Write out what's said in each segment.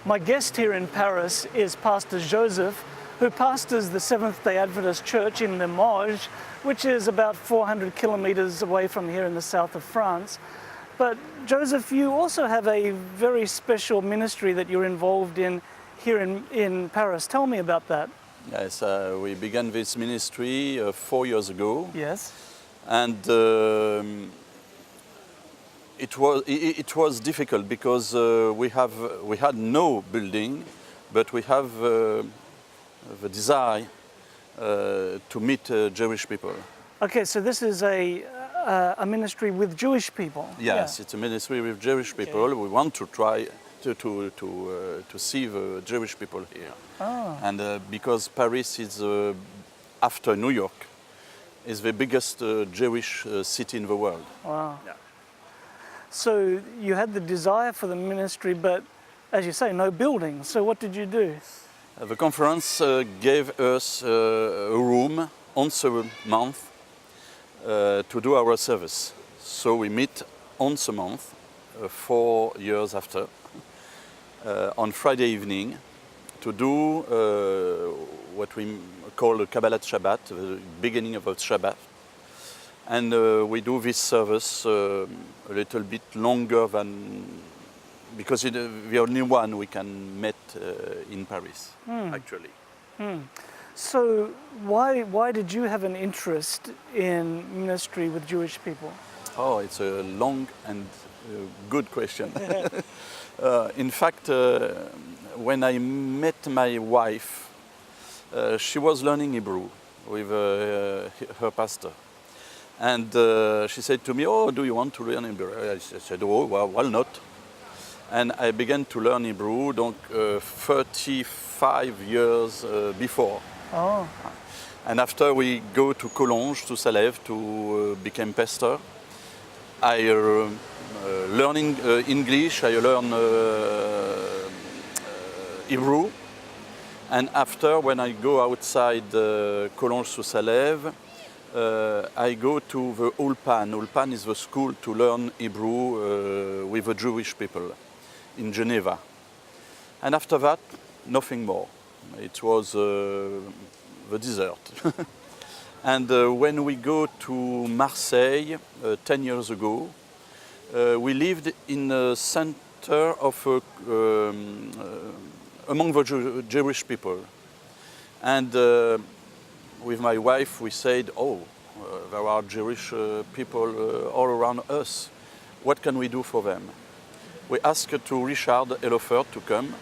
My guest here in Paris is Pastor Joseph, who pastors the Seventh-day Adventist Church in Limoges, which is about 400 kilometers away from here in the south of France. But Joseph, you also have a very special ministry that you're involved in here in Paris. Tell me about that. Yes, we began this ministry 4 years ago. Yes. And it was difficult because we had no building, but we have the desire to meet Jewish people. Okay, so this is a ministry with Jewish people. Yes, it's a ministry with Jewish people. Okay. We want to try to see the Jewish people here. Oh. And because Paris is, after New York, is the biggest Jewish city in the world. Wow. Yeah. So you had the desire for the ministry, but as you say, no building. So what did you do? The conference gave us a room once a month to do our service. So we meet once a month, 4 years after, on Friday evening, to do what we call the Kabbalat Shabbat, the beginning of the Shabbat. And we do this service a little bit longer than, because it's the only one we can meet in Paris, actually. So why did you have an interest in ministry with Jewish people? Oh, it's a long and good question. In fact, when I met my wife, she was learning Hebrew with her pastor. And she said to me, "Oh, do you want to learn Hebrew?" I said, "Oh, well, why not?" And I began to learn Hebrew, donc 35 years before. Oh. And after we go to Collonges, to Salève, to become pastor, I learning English, I learn Hebrew. And after, when I go outside Collonges to Salève, I go to the Ulpan. Ulpan is the school to learn Hebrew with the Jewish people in Geneva. And after that, nothing more. It was the desert. And when we go to Marseille 10 years ago, we lived in the center of among the Jewish people. And with my wife, we said, "Oh, there are Jewish people all around us. What can we do for them?" We asked to Richard Elofert to come,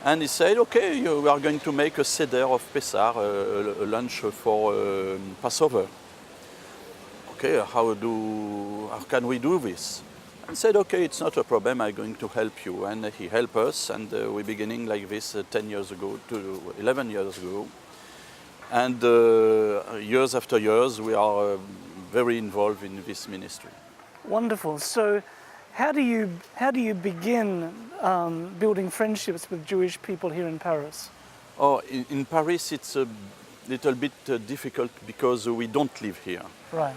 and he said, "Okay, we are going to make a seder of Pesach, a lunch for Passover." Okay, how can we do this? I said, "Okay, it's not a problem. I'm going to help you." And he helped us, and we're beginning like this 10 years ago to 11 years ago. And years after years, we are very involved in this ministry. Wonderful. So how do you begin building friendships with Jewish people here in Paris? Oh, in Paris, it's a little bit difficult because we don't live here. Right.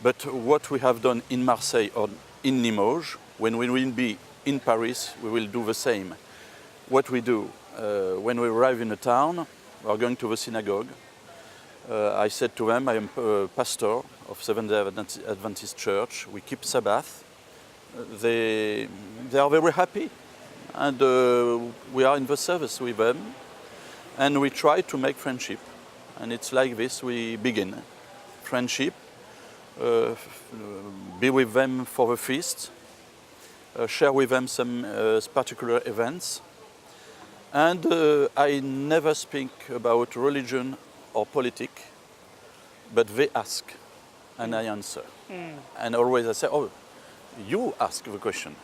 But what we have done in Marseille or in Limoges, when we will be in Paris, we will do the same. What we do, when we arrive in a town, we are going to the synagogue. I said to them, I am a pastor of Seventh-day Adventist Church. We keep Sabbath. They are very happy. And we are in the service with them. And we try to make friendship. And it's like this we begin. Friendship, be with them for the feast, share with them some particular events. And I never speak about religion or politics, but they ask, and I answer. And always I say, "Oh, you ask the question.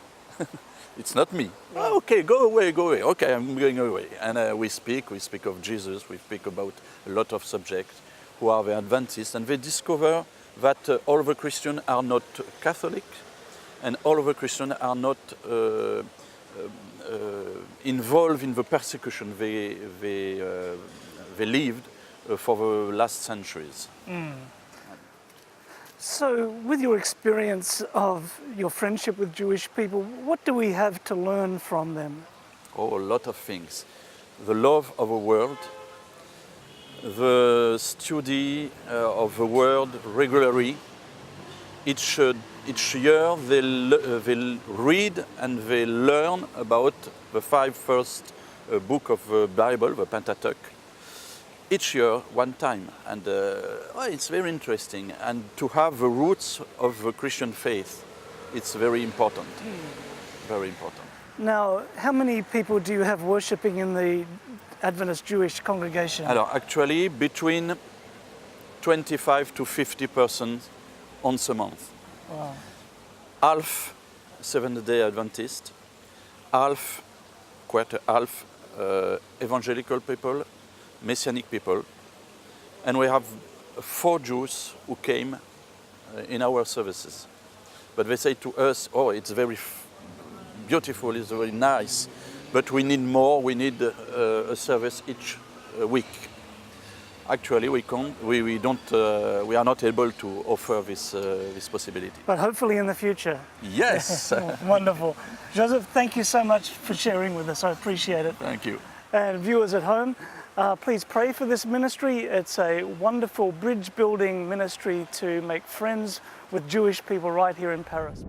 It's not me." Yeah. "Oh, okay, go away. Okay, I'm going away." And we speak of Jesus, we speak about a lot of subjects who are the Adventists, and they discover that all the Christians are not Catholic, and all of the Christians are not involved in the persecution they lived for the last centuries. So with your experience of your friendship with Jewish people, what do we have to learn from them? Oh, a lot of things. The love of the world, the study of the word regularly. Each year they read and they learn about the 5 first book of the Bible, the Pentateuch. Each year, one time, and it's very interesting. And to have the roots of the Christian faith, it's very important. Very important. Now, how many people do you have worshipping in the Adventist Jewish congregation? Alors, actually, between 25 to 50% once a month. Wow. Half Seventh-day Adventist, half evangelical people, Messianic people, and we have 4 Jews who came in our services. But they say to us, oh, it's very beautiful, it's very nice, but we need more, we need a service each week. Actually, we are not able to offer this possibility. But hopefully in the future. Yes! Wonderful. Joseph, thank you so much for sharing with us. I appreciate it. Thank you. And viewers at home, please pray for this ministry. It's a wonderful bridge building ministry to make friends with Jewish people right here in Paris.